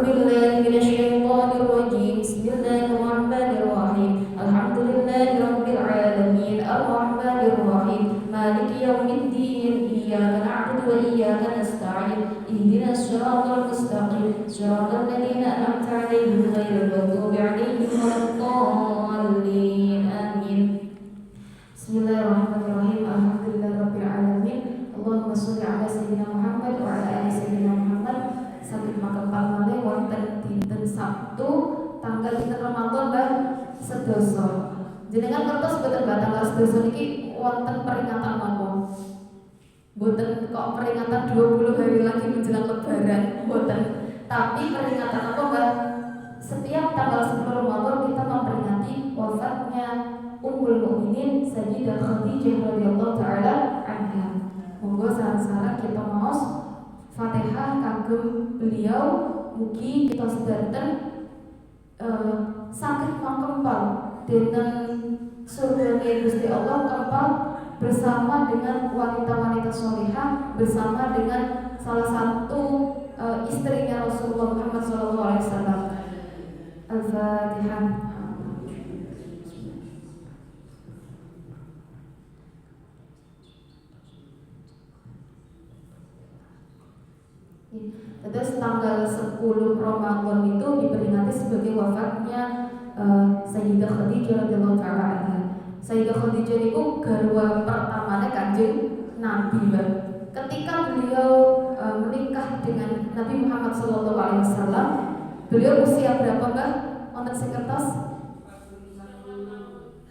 بالله من الشيطان الرجيم بسم الله الرحمن الرحيم الحمد لله رب العالمين الرحمن الرحيم مالك يوم الدين إياك نعبد وإياك نستعين اهدنا الصراط المستقيم صراط الذين أنعمت عليهم غير المغضوب عليهم ولا الضالين آمين بسم الله الرحمن الرحيم الحمد لله رب العالمين اللهم صل على سيدنا محمد وعلى آل سيدina Muhammad. Sakit makempal malih wonten dinten Sabtu tanggal dinten Ramadan Mbah sedoso. Jenengan ngertos boten Mbah tanggal sedoso niki wonten peringatan napa? Boten kok peringatan 20 hari lagi menjelang lebaran, boten. Tapi peringatan apa Mbah? Setiap tanggal 10 Ramadan kita memperingati wafatnya Ummul Mukminin Sayyidah Khadijah radhiyallahu taala anha. Monggo sareng-sareng kita maos Fatihah kagem beliau, mugi kita sedanten saged mangkempal dinten surgane Gusti Allah kempal bersama dengan wanita-wanita sholihah, bersama dengan salah satu istrinya Rasulullah Muhammad SAW. Al-Fatihah. Terus tanggal 10 Ramadan itu diperingati sebagai wafatnya Sayyidah Khadijah radhiyallahu taala anha. Sayyidah Khadijah itu garwa pertamanya Kanjeng Nabi. Ketika beliau menikah dengan Nabi Muhammad SAW, beliau usia berapa Mbak? Wonten sing kertas?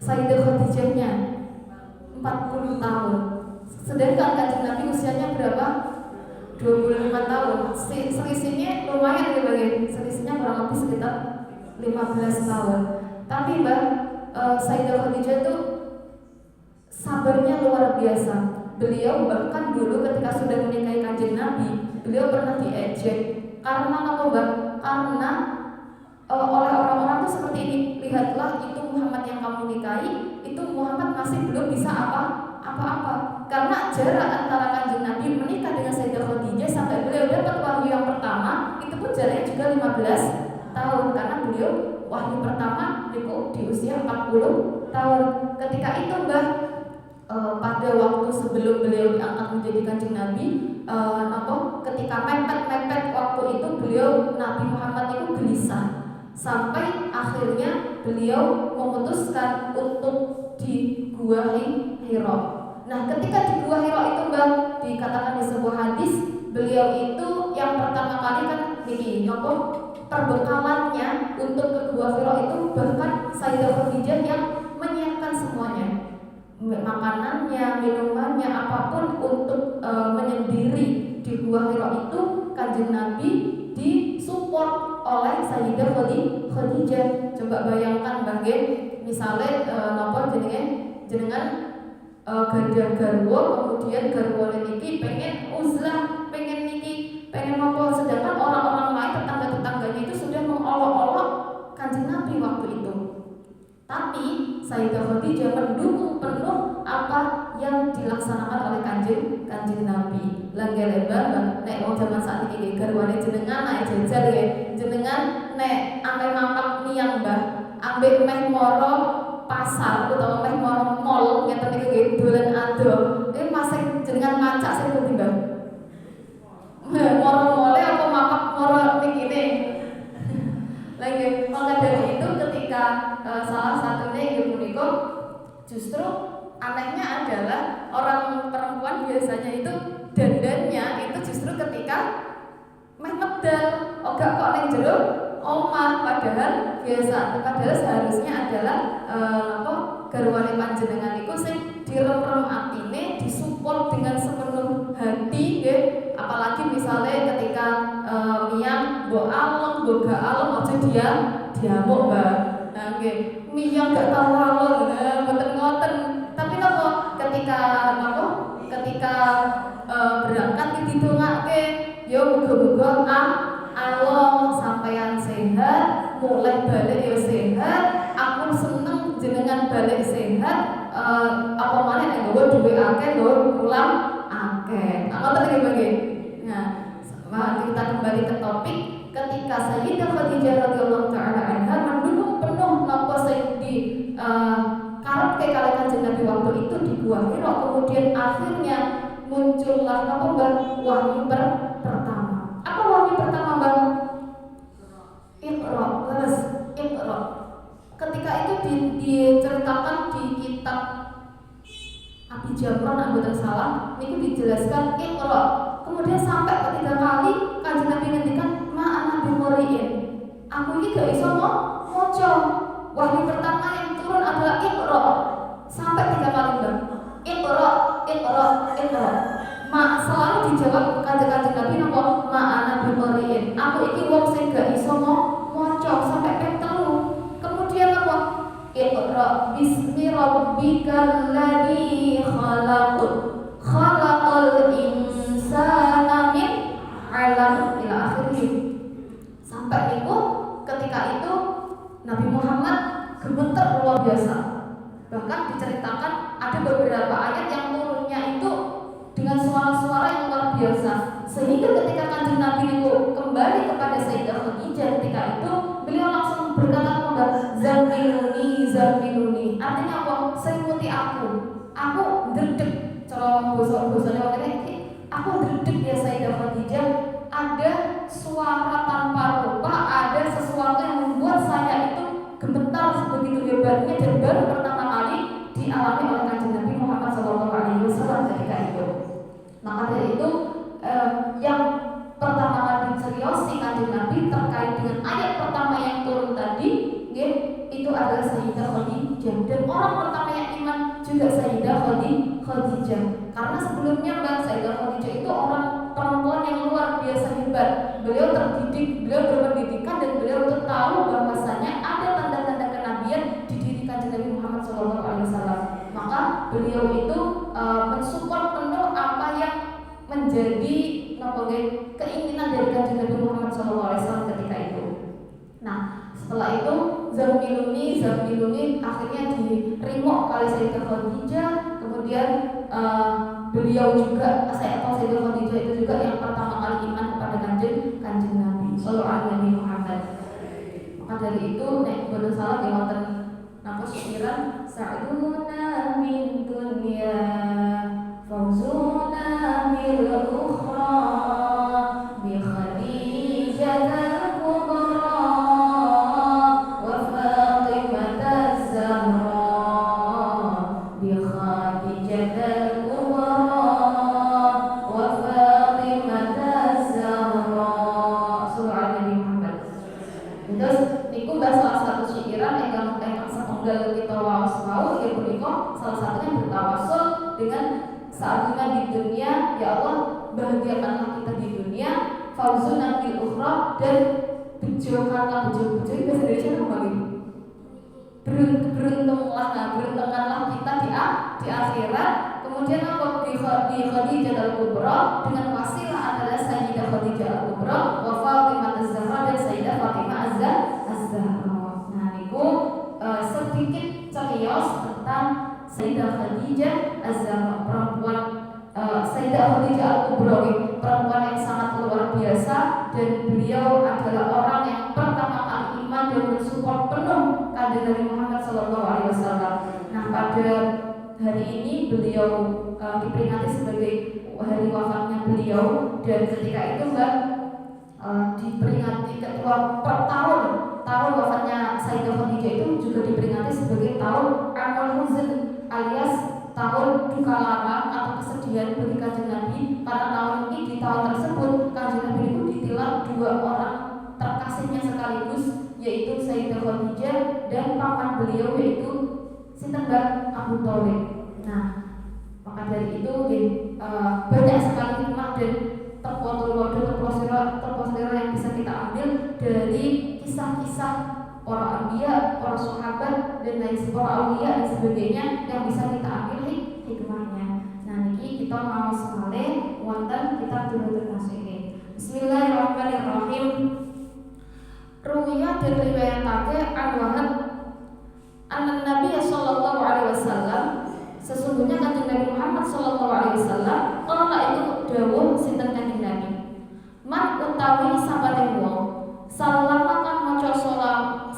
Sayyidah Khadijahnya 40 tahun. Sedangkan Kanjeng Nabi usianya berapa? 25 tahun. Selisihnya lumayan ya Bang. Selisihnya kurang lebih sekitar 15 tahun. Tapi Mbak, Sayyidah Khadijah itu sabarnya luar biasa. Beliau bahkan dulu ketika sudah menikahi Kanjeng Nabi, beliau pernah diejek. Karena apa Mbak? Karena oleh orang-orang itu seperti ini. Lihatlah itu Muhammad yang kamu nikahi, itu Muhammad masih belum bisa apa-apa. Karena jarak antara Kanjeng Nabi menikah dengan Sayyidah Khadijah sampai beliau dapat wahyu yang pertama itu pun jaraknya juga 15 tahun karena beliau wahyu pertama itu di usia 40 tahun. Ketika itu Mbah, pada waktu sebelum beliau diangkat menjadi Kanjeng Nabi, ketika mepet waktu itu beliau Nabi Muhammad itu gelisah sampai akhirnya beliau memutuskan untuk di Gua Hira. Nah, ketika di Gua Hira itu Mbak, dikatakan di sebuah hadis, beliau itu yang pertama kali kan perbekalannya untuk ke Gua Hira itu bahkan Sayyidah Khadijah yang menyiapkan semuanya. Makanannya, minumannya, apapun untuk menyendiri di Gua Hira itu Kanjeng Nabi disupport oleh Sayyidah Khadijah. Coba bayangkan Bang, misalnya jenengan gadah garwa, kemudian garwa niki pengen uzlah, pengen apa, sedangkan orang-orang lain tetangga-tetangganya itu sudah mengolok-olok Kanjeng Nabi waktu itu. Tapi Sayyidah Khadijah mendukung penuh apa yang dilaksanakan oleh Kanjeng Nabi. Langge lebar nek wong jaman sakniki garwane jenengan naik jajal ya. Jenengan nek ame mapak miyang Mbah, ambek meh moro pasar utawa meh moro mall ngeten niku nggih dolan ado. Masih jenengan macak sing pundi Mbah? Moro mole apa mapak moro niki. Lagi maka dari itu ketika salah satunya ibu punika justru anehnya adalah orang perempuan biasanya itu dandannya itu justru ketika meh medal ogak kok ning jero omah, padahal seharusnya adalah garwane panjenengan iku sing direm-rem atine, disupport dengan sepenuh hati nggih. Apalagi misalnya ketika miyang mbok alem, mbok gak alem aja diamuk Mbak. Nah nggih, miyang gak tau alem, mboten ngoten. Tapi napa ketika berangkat didongake, ya muga-muga alom sampeyan sehat, mulai balik ya sehat. Aku seneng jenengan balik sehat. Apa maneh nek nggawa dhuwit akeh, nggawa pulang akeh. Ngoten nggih Mbak. Nah, kita kembali ke topik. ketika Sayyidah Khadijah radhiyallahu taala anha mendukung penuh napa sing di karep kali Kanjeng Nabi waktu itu di Gua Hira, kemudian akhirnya muncullah napa wahyu pertama. Apa wahyu pertama Mbak? Iqra, leres Iqra. Ketika itu diceritakan di kitab Abi Jamran anggota salah, niku dijelaskan Iqra. Kemudian sampai ketiga kali Kanjeng Nabi ngendikan ma'ana biqori'in. Aku ini gak iso moco. Wahyu pertama yang turun adalah Iqra. Sampai 3 kali Mbak. Iqra, Iqra, Iqra. Selalu dijawab Kanjeng Nabi napa ma'ana biqori'in. Aku iki wong sing gak iso moco sampai ping 3. Kemudian apa? Iqra bismi rabbikal ladzi khalaq. Khalaqal insana min 'alaq ila akhirih. Sampai niku ketika itu Nabi Muhammad gemeter luar biasa. Bahkan diceritakan ada beberapa ayat yang turunnya itu dengan suara-suara yang luar biasa. Sehingga ketika Kanjeng Nabi itu kembali kepada Sayyidah Khadijah ketika itu, beliau langsung berkata kepada Zamiluni, Zamiluni. Artinya apa? Selimuti aku. Aku ndredeg. Cara basa-basane wong iki, aku ndredeg ya Sayyidah Khadijah. Ada suara tanpa rupa, ada sesuatu yang membuat saya itu gemetar sebegitu hebatnya dan baru pertama kali dialami oleh Kanjeng Nabi Muhammad SAW ketika itu. Maka dari itu yang pertama kali diceriosi Kanjeng Nabi terkait dengan ayat pertama yang turun tadi, itu adalah Sayyidah Khadijah, dan orang pertama yang iman juga Sayyidah Khadijah. Karena sebelumnya Mbak Sayyidah Khadijah itu orang perempuan yang luar biasa hebat. Beliau terdidik, beliau berpendidikan, dan beliau itu tahu bahwasanya ada tanda-tanda kenabian di diri Kanjeng Nabi Muhammad SAW. Maka beliau itu mensupport penuh apa yang menjadi keinginan dari Kanjeng Nabi Muhammad SAW ketika itu. Nah, setelah itu Zamiluni akhirnya diterima kali Sayyidah Khadijah. Kemudian beliau juga, saya tahu Sayyidah Khadijah itu juga yang pertama kali iman kepada Kanjeng Nabi sallallahu alaihi Muhammad. Maka dari itu nek boten salah di wonten napa syairan sa'duna min dunya fawzuna bil ukhra bi Khadijah al-kubra wa Fatimah az-Zahra bi Khadijah al-kubra wa Fatimah az-Zahra sallallahu alaihi Muhammad. Terus niku salah satu syairan ingkang setunggal kita waos wau ya punika salah satunya bertawasul dengan saatnya di dunia, ya Allah bahagiakanlah kita di dunia, fauzuna fil ukhra, dan bejokanlah bejo bahasa Indonesia apa lagi? Beruntungkanlah kita di akhirat. Kemudian apa di Khadijah al-Kubra dengan wasilah adalah Sayyidah Khadijah al-Kubra wa Fatimah az-Zahra dan Sayyidah Fatimah az-Zahra. Nah niku sedikit cerios tentang Sayyidah Khadijah az-Zahra, perempuan Sayyidah Khadijah al-Kubra, perempuan yang sangat luar biasa, dan beliau adalah orang yang pertama kali iman dan mensupport penuh Kanjeng Nabi Muhammad SAW. Nah pada hari ini beliau diperingati sebagai hari wafatnya beliau, dan ketika itu Mbak diperingati ketua per tahun wafatnya Sayyidah Khadijah itu juga diperingati sebagai tahun Amul Huzn, alias tahun duka lara atau kesedihan bagi Kanjeng Nabi, karena tahun ini di tahun tersebut Kanjeng Nabi itu ditilang 2 orang terkasihnya sekaligus, yaitu Sayyidah Khadijah dan paman beliau yaitu sinten Mbak Abu Thalib. Nah, maka dari itu banyak sekali hikmah dan terpelajari yang bisa kita ambil dari kisah-kisah para anbiya, para sahabat, dan lain para aulia dan sebagainya yang bisa kita ambil hikmahnya. Nah niki kita mau sekali wonten kitab Durutul Nasihin. Bismillahirrahmanirrahim. Ruwiyah dan riwayatake an-Wahab an-Nabi sallallahu alaihi wasallam, sesungguhnya Kanjeng Nabi Muhammad sallallahu alaihi wasallam qala itu dawuh sinten Kanjeng Nabi, man utawi sabating wong Salama kan maca salam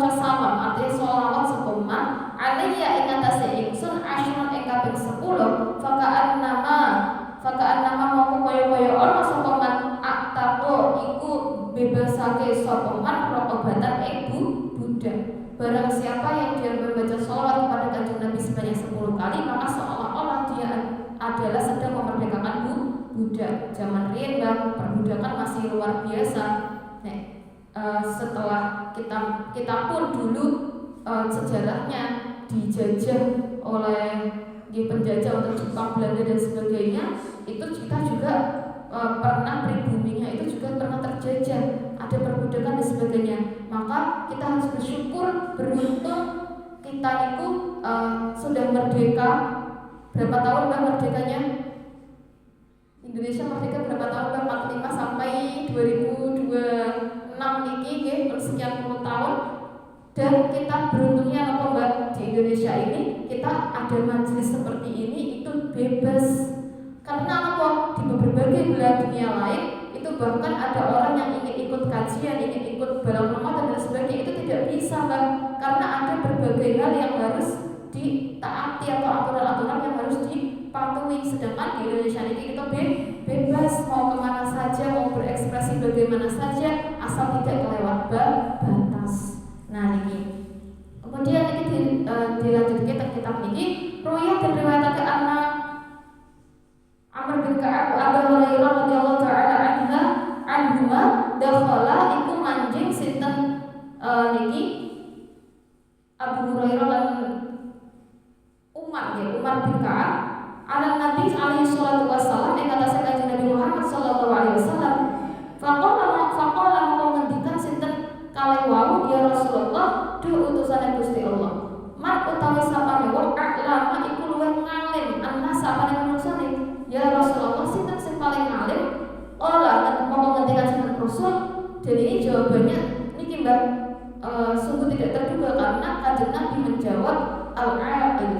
artinya sholawat sepeman alaiya ing atase ingsun asyran ing kaping 10 faka'annama moko kaya-kaya ana sapa man attaqo iku bebasake sapa man rokobatan budak. Barang siapa yang dia membaca sholawat kepada Kanjeng Nabi sebanyak 10 kali, maka seolah-olah dia adalah sedang memerdekakan budak. Zaman riyen perbudakan masih luar biasa. Setelah kita pun dulu sejarahnya dijajah oleh penjajah untuk Jepang, Belanda dan sebagainya, itu kita juga pernah pribuminya itu juga pernah terjajah, ada perbudakan dan sebagainya. Maka kita harus bersyukur, beruntung kita itu sudah merdeka. Berapa tahun merdekanya? Indonesia merdeka berapa tahun? 45 sampai 2026 niki sekian puluh tahun. Dan kita beruntungnya apa Mbak, di Indonesia ini kita ada majelis seperti ini itu bebas. Karena apa? Di berbagai belahan dunia lain itu bahkan ada orang yang ingin ikut kajian, ingin ikut bulan Ramadan dan sebagainya, itu tidak bisa Mbak, karena ada berbagai hal yang harus ditaati atau aturan-aturan yang harus dipatuhi. Sedangkan di Indonesia ini kita bebas mau kemana saja, mau berekspresi bagaimana saja asal tidak kelewat batas. Nah ini kemudian ini dilanjutkan ke kitab ini Ruya dan riwayat anak Amr bin Ka'ab Abu Hurairah radhiyallahu ta'ala anhuma dakhala iku manjing sinten niki Abu Hurairah lan Umar bin Ka'ab ala Nabi alaihi salatu wassalam ing atase Kanjeng Nabi Muhammad sallallahu alaihi wasallam. Faqala ngendikan sinten kalih wau ya Rasulullah, duh utusane Gusti Allah. Man utawi sapane wong aklama iku luwih ngalim anna sapane manusane. Ya Rasulullah, sinten sing paling ngalim? Ola mau ngendikan sinten Rasul. Dan ini jawabannya niki Mbak sungguh tidak terduga karena Kanjeng Nabi menjawab al-aqil,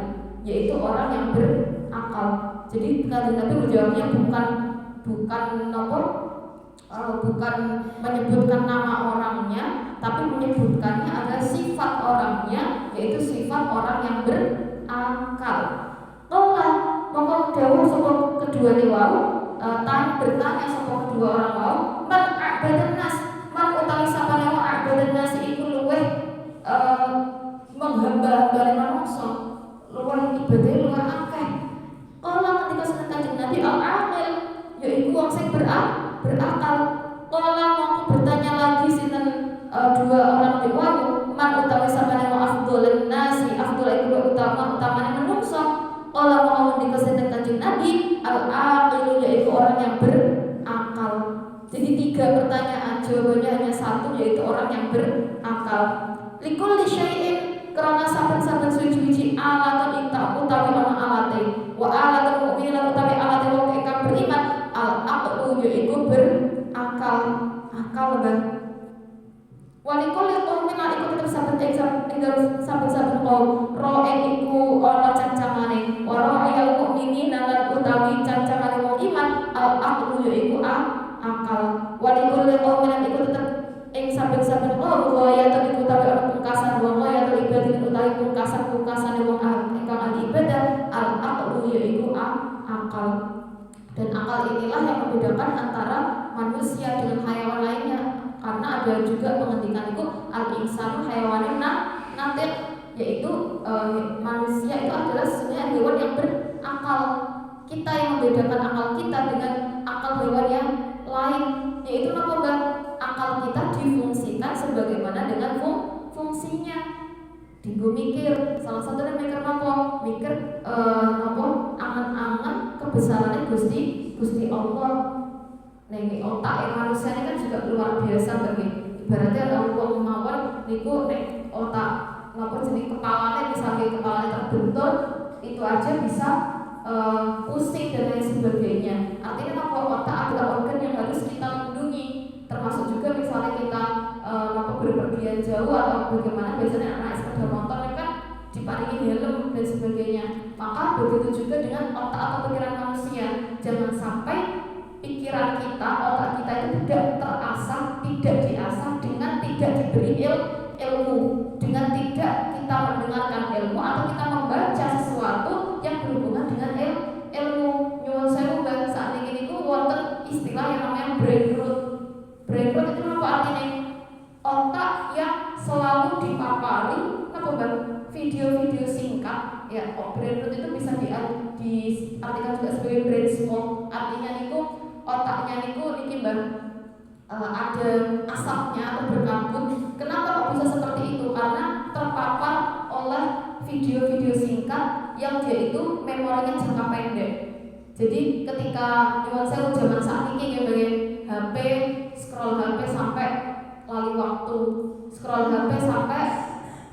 yaitu orang yang berakal. Jadi Kanjeng Nabi menjawabnya bukan menyebutkan nama orangnya, tapi menyebutkannya adalah sifat orangnya, yaitu sifat orang yang berakal. Qala mongko dawuh sapa kedua wau, bertanya sapa kedua orang wau, man a'badan nas, man utawi sapane wong a'badan nas iku luweh menghamba-hambane manungsa, luwih ibadah luwih akeh. Qala ketika sedang Kanjeng Nabi al-aqil, yaiku wong sing berakal. Qala mongko bertanya lagi sinten dua orang wau, man utawi sapane wong afdhalun nasi, afdhal iku utamane manungsa. Qala mongko dikasih Kanjeng Nabi al-aqil, yaitu orang yang berakal. Jadi 3 pertanyaan, jawabannya hanya satu, yaitu orang yang berakal. Likulli syai'in, karena saben-saben suci-suci alatun utawi ana alate, wa alatul mukminin utawi alate wong ingkang beriman, al-aqlu yaiku berakal, akal Mbak. Walikul qaumin lan iku tetep saben-saben kaum roe iku ana cancangane, wa ra'ayal mukminin lan utawi cancangane wong iman, al-aqlu yaiku akal. Walikul qaumin lan iku tetep ing saben-saben kaum wayatun iku utawi ana pungkasan wong wayatun ibadah utawi pungkasan-pungkasane wong ingkang ahli ibadah, al-aqlu yaiku akal. Dan akal inilah yang membedakan antara manusia dengan hayawan lainnya, karena ada juga pengendikan itu al-insanu hayawanun natiq, yaitu manusia itu adalah sebenarnya hewan yang berakal. Kita yang membedakan akal kita dengan akal hewan yang lain, yaitu apa Mbak? Akal kita difungsikan sebagaimana dengan fungsinya. Digo mikir, salah satunya mikir apa? Mikir angan-angan kebesarannya Gusti Allah. Nek otak yang manusia ini kan juga luar biasa bagi. Ibaratnya ada wong mawon niku nek otak jenis kepalanya, misalnya kepalanya terbentur, itu aja bisa pusing dan lain sebagainya. Artinya otak adalah organ yang harus kita lindungi. Termasuk juga misalnya kita berpergian jauh atau bagaimana, biasanya anak sepeda motor kan diparingi helm dan sebagainya. Maka begitu juga dengan otak atau pikiran manusia. Jangan sampai pikiran kita, otak kita itu tidak diasah diberi ilmu. Dengan tidak kita mendengarkan ilmu atau kita membaca sesuatu yang berhubungan dengan ilmu, nyuwun sewu Mbak, saat ini itu wonten istilah yang namanya brain rot. Brain rot itu apa artinya? Otak yang selalu dipapari apa Mbak? Video-video singkat. Ya, brain rot itu bisa diartikan juga sebagai brain smoke. Artinya itu otaknya itu niki Mbak, ada asapnya atau berkabut. Kenapa kok bisa seperti itu? Karena terpapar oleh video-video singkat yang dia itu memorinya jangka pendek. Jadi ketika nyuwun sewu zaman saat ini ya bagi HP, scroll HP sampai lali waktu, scroll HP sampai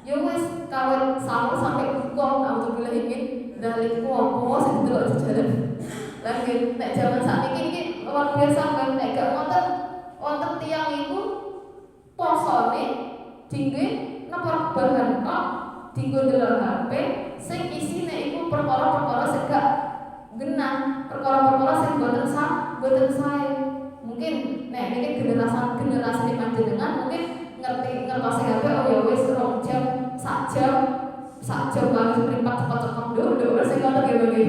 ya wis kawet sahur sampai buka, alhamdulillah ingin dari kuopo sing delok jalan. Lagi nek zaman saat ini luar biasa kan, nek gak wonten tiyang iku posone dinggo napa bahan kok dinggo ndelok HP sing isine iku perkara-perkara sing gak genah, perkara-perkara sing boten sae. Mungkin nek niki generasi panjenengan mungkin ngerti HP oh ya wis 2 jam, sak jam banget mripat cepet-cepet nduk sing ngono nggih bagi.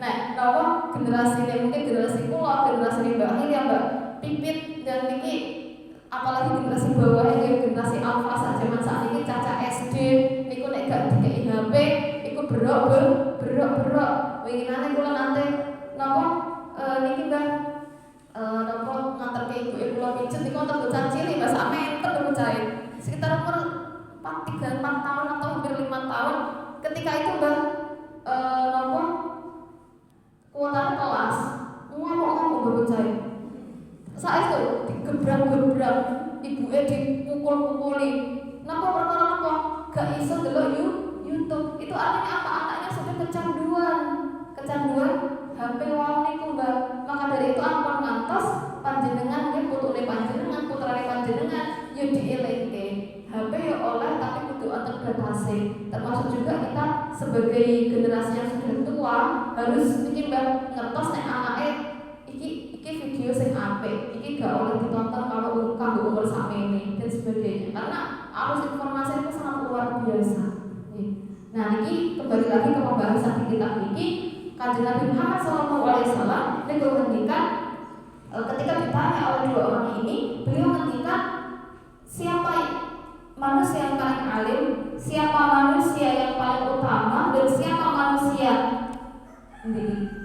Nah, napa generasi ini mungkin generasi kula, generasi Mbak Hil ya Mbak Pipit dan niki apalagi generasi bawah ya generasi alfa sak zaman saat ini caca SD niku nek gak dikei HP iku berok. Winginane kula nate napa niki Mbak napa nganterke ibuke kula pijet niku wonten bocah cilik Mbak sak meter bocah sekitar umur 4 tahun atau hampir 5 tahun. Ketika itu Mbak napa kuota kelas ngomong bocah saat itu digebrak ibuke dipukul-pukuli. Napa perkara napa? Gak iso delok YouTube. Itu artinya apa? Anaknya sudah kecanduan HP wong niku Mbak. Maka dari itu ampun ngantos panjenengan nggih putune panjenengan, putrane panjenengan yo dielingke. HP yo oleh tapi kudu wonten batase. Termasuk juga kita sebagai generasi yang sudah tua harus iki Mbak ngertos nek anake iki video sing apik, iki gak oleh ditonton kalau kanggo umur sakmene dan sebagainya. Karena arus informasi itu sangat luar biasa. Nah, ini kembali lagi ke pembahasan kita ini. Kanjeng Nabi Muhammad SAW niku ngendikan ketika ditanya oleh 2 orang ini, beliau ngendikan siapa manusia yang paling alim, siapa manusia yang paling utama, dan siapa manusia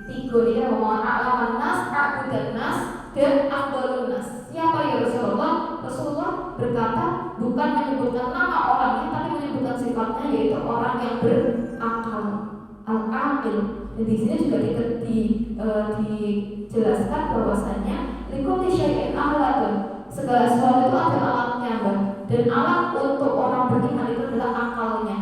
tiga ya alaman nas, abudan nas, dan afdalun nas. Siapa ya Rasulullah? Rasulullah berkata bukan menyebutkan nama orangnya tapi menyebutkan sifatnya, yaitu orang yang berakal, al-aqil. Dan di sini juga dijelaskan bahwasanya likulli syai'in ahlatun, segala sesuatu itu ada alatnya Mbak. Dan alat untuk orang beriman itu adalah akalnya.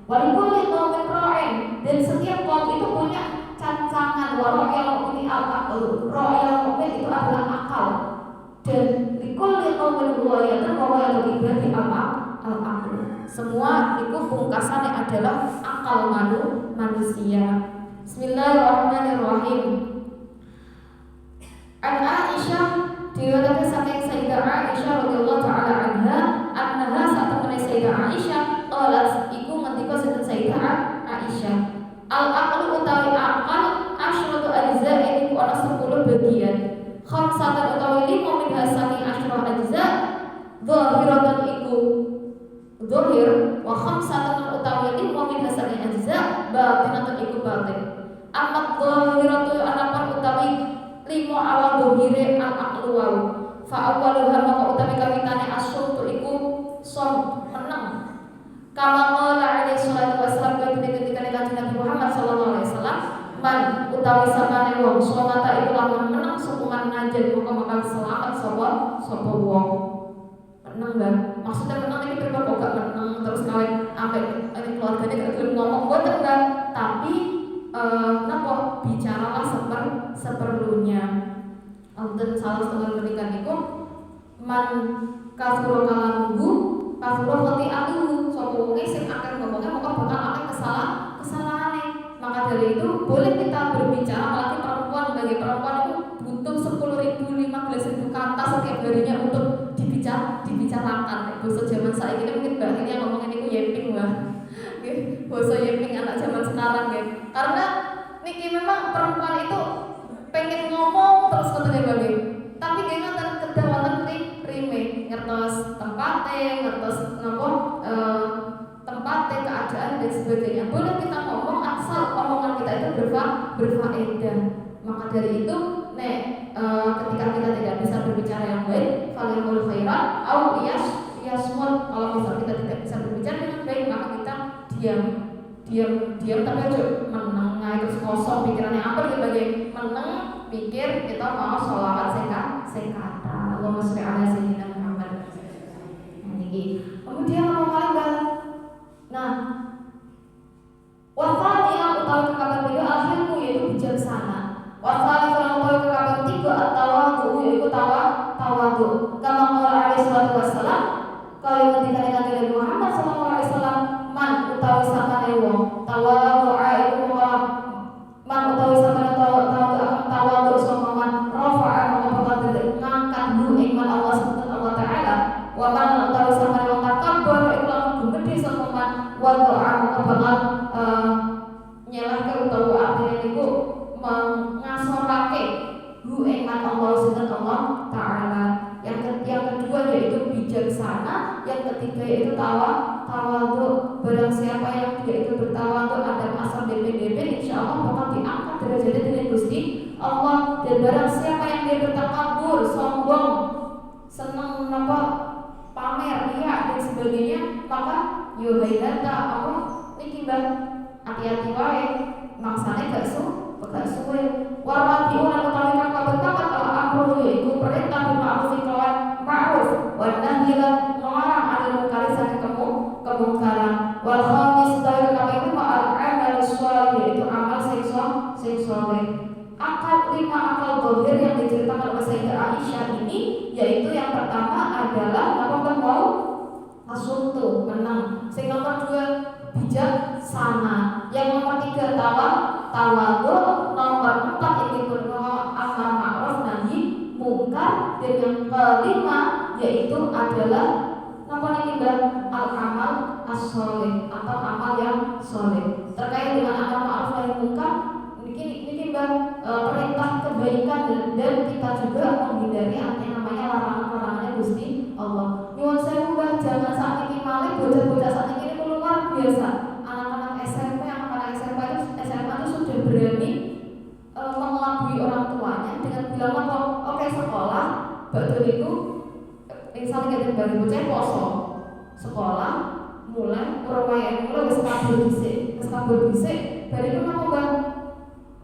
Walikulli qaumin ra'in, dan setiap kaum itu punya cancangan. Wara'il mu'mini al-aql, ra'il mu'min itu adalah akal. Dan likulli qaumin ruwayatan wara'il ibadi al-aql. Semua itu pungkasannya adalah akal manusia. Bismillahirrahmanirrahim. An Aisyah diriwayatkan saking Sayyidah Aisyah radhiyallahu taala anha, annaha satamana Sayyidah Aisyah qalat iku ngendika sinten Sayyidah Aisyah, al-aqlu utawi akal asyratu ajza'in iku ana 10 bagian. Khamsatan utawi 5 min hasani asyratu ajza' dhahiratan iku dhahir, wa khamsatan utawi 5 min hasani ajza' batinatan iku batin. Amat dhahiratu anapan utawi 5 awal dhahire al-aqlu wau. Fa awwaluha maka utawi kawitane asyurtu iku som meneng. Kama qala alaihi salatu wassalam ketika Kanjeng Nabi Muhammad sallallahu alaihi wasallam, man utawi sapane wong sholata iku lamun meneng sukuman najan maka selamat sapa wong. Meneng kan? Maksudnya meneng iki berbeda gak meneng terus kawin ambek keluargane gak gelem ngomong boten kan, tapi napa bicaralah seperlunya. Wonten salah setengah ketika niku man kafuru kalamuhu kafuru khati'atuhu, sapa wonge sing akeh ngomongnya maka bakal akeh kesalahane. Maka dari itu boleh kita berbicara, apalagi perempuan, bagi perempuan itu butuh 10.000 15.000 kata setiap harinya untuk dibicarakan. Bahasa zaman saiki mungkin Mbak ini yang ngomongin niku yeping Mbak. Nggih, basa yeping anak zaman sekarang nggih. Karena niki memang perempuan itu pengen ngomong terus ngoten Mbak nggih. Tapi nggih ngoten kedah wonten rime ngertos tempate, ngertos napa tempatnya, keadaan dan sebagainya. Boleh kita ngomong asal omongan kita itu berfaedah. Maka dari itu, ketika kita tidak bisa berbicara yang baik, falyaqul khairan aw liyasmut. Kalau misal kita tidak bisa berbicara dengan baik, maka kita diam tapi aja menengah terus kosong pikirannya apa gitu meneng pikir kita mau sholawat sekata. Allahumma sholli ala sayyidina Muhammad. Kemudian apa paling wasaliah utawi kekabar tiga al-hilmu yaitu bijaksana. Wasaliah utawi kekabar tiga at-tawadhu yaitu tawadu. Kama qala alaihi salatu wassalam, kalau ketika Nabi Muhammad sallallahu alaihi wasallam, man utawi sakane wong tawadhu'a iku man utawi sakane tawadu sapa man rafa'a maka ngangkat ing Allah subhanahu wa ta'ala. Wa man utawi sakane wong takabur iku lamun gumedhe sapa man wa doa maka bakal nyelahke utawa artine niku mengasorake ing Allah subhanahu wa ta'ala. Yang kedua yaitu bijaksana, yang ketiga yaitu tawadhu. Barang siapa yang dia itu bertawadhu ada asal DP insyaallah bakal diangkat derajatnya dengan Gusti Allah. Dan barang siapa yang dia bertakabur, sombong, senang pamer, riya dan sebagainya, maka yuhaidata Allah niki Mbak hati-hati wae mangsane gak suwe. Warabiuna utawi kang kabebakat al-amru yaiku perintah bil ma'ruf kelawan ma'ruf wan nahyi lan melarang anil munkar saking kemungkaran. Wal khamis utawi kang al-amal shalih yaitu amal sing saleh. Lima akal zahir yang diceritakan oleh Sayyidah Aisyah ini yaitu yang pertama adalah apa mau asuntu menang, sing nomor 2 bijaksana, yang nomor 3 tawadhu, nomor 4 ini amar ma'ruf nahi mungkar, dan yang kelima yaitu adalah apa nih Mbak al-amal as-sholih atau amal yang soleh. Terkait dengan amar ma'ruf nahi mungkar ini Mbak perintah kebaikan dan kita juga menghindari apa yang namanya larangan-larangannya Gusti Allah. Nyuwun sewu Mbak, jangan saat ini malih bocah-bocah saat ini itu luar biasa. Anak-anak SMP SMA itu sudah berani mengelabui orang tuanya dengan bilang apa? Oke sekolah, betul itu misalnya kita bagi bocah poso sekolah mulai wis kabur dhisik dari itu apa Mbak?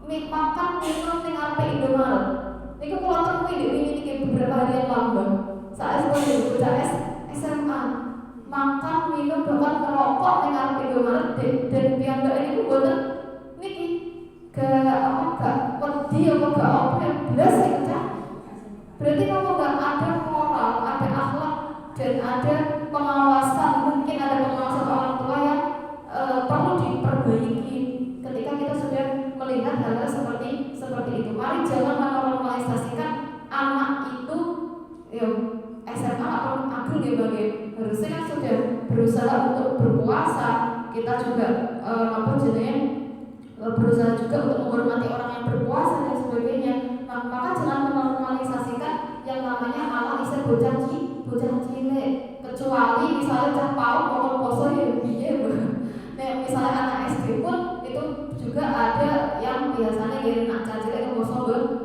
Makan minum ning arepe Indomaret. Niku kula temui iki beberapa hari yang lalu. Saat sekolah bocah SMA makan minum bahkan ngerokok ning arepe Indomaret dan piyambak niku mboten niki gak wedi apa gak apa blas iki. Berarti kalau gak ada moral, ada akhlak dan ada pengawasan, mungkin ada pengawasan orang tua yang perlu diperbaiki ketika kita sudah melihat hal-hal seperti itu. Mari jangan menormalisasikan anak itu SMA atau agung harusnya kan sudah berusaha untuk berpuasa. Kita juga berusaha juga untuk menghormati orang yang berpuasa dan sebagainya. Maka jangan menormalisasikan yang namanya ala isih bocah cilik. Kecuali misalnya cah PAUD mau poso ya piye. Misalnya anak SD pun itu juga ada yang biasanya nak cacile ke poso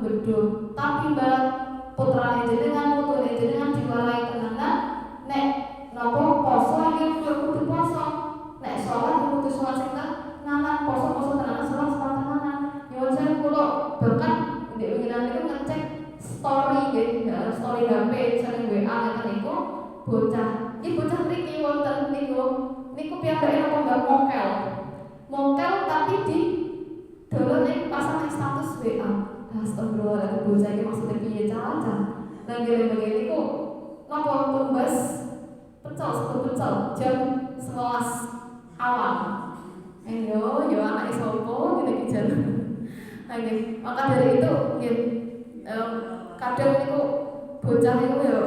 bedung. Tapi Mbak putrane jenengan putune jenengan diwarai tenanan nek napa poso iki kudu poso. Nek salat kudu salat sing tenanan, poso tenanan, salat tenanan. Nyuwun sewu kula bahkan ndek winginan niku ngecek story nggih, story HP sering WA ngeten niku bocah. Iki bocah mriki wonten niku piyambake napa Mbak mokel tapi di dulu nih pasang status WA. Astagfirullahaladzim, bocah ini maksudnya piye caca. Nah gini kok nopo tumbas pecel jam 11 awal. Yo anak sopo gini kijan. Maka dari itu kadang niku bocah niku yo.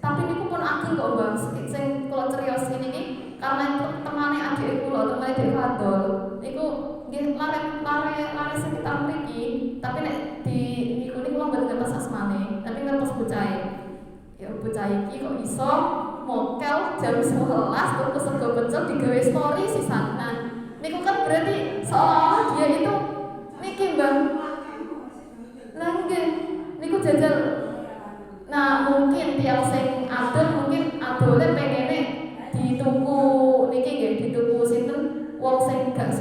Tapi niku pun ageng kok Mbak. Sing kula cerios ini karena temane adik kula, temane Dik Fadol. Niku nggih lare sekitar mriki, tapi nek di niku kula mboten ngertos asmane, tapi ngertos bocahe. Ya bocah iki kok iso mokel jam 11 tuku sego pecel digawe story sisanan. Niku kan berarti seolah-olah dia itu niki Mbak. Lah nggih, niku jajal. Nah, mungkin tiap sing adol mungkin adole pengene dituku niki nggih, dituku sinten wong sing gak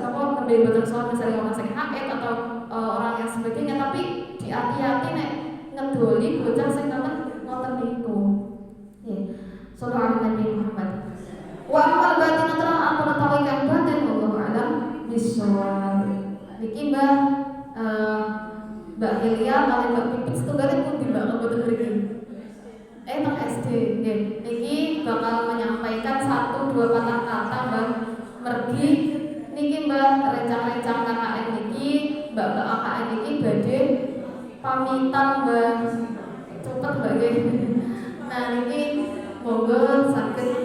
napa nembe mboten soal misalnya orang sing haid atau orang yang sebagainya, tapi hati-hati nek ngedoli bocah sing ngoten niku. Nggih. Sallallahu alaihi Muhammad. Wa amal batin telah apa mengetahui kang batin wallahu alam bisawab. Niki Mbak Hilya kali Mbak Pipit setunggalnya pun Mbak kebetulan mriki. Nang SD nggih. Niki bakal menyampaikan 1-2 patah kata Mbak mergi niki Mbak rencang-rencang KKN niki Mbak AKN niki badhe pamitan Mbak cepet Mbak nggih. Nah niki monggo saged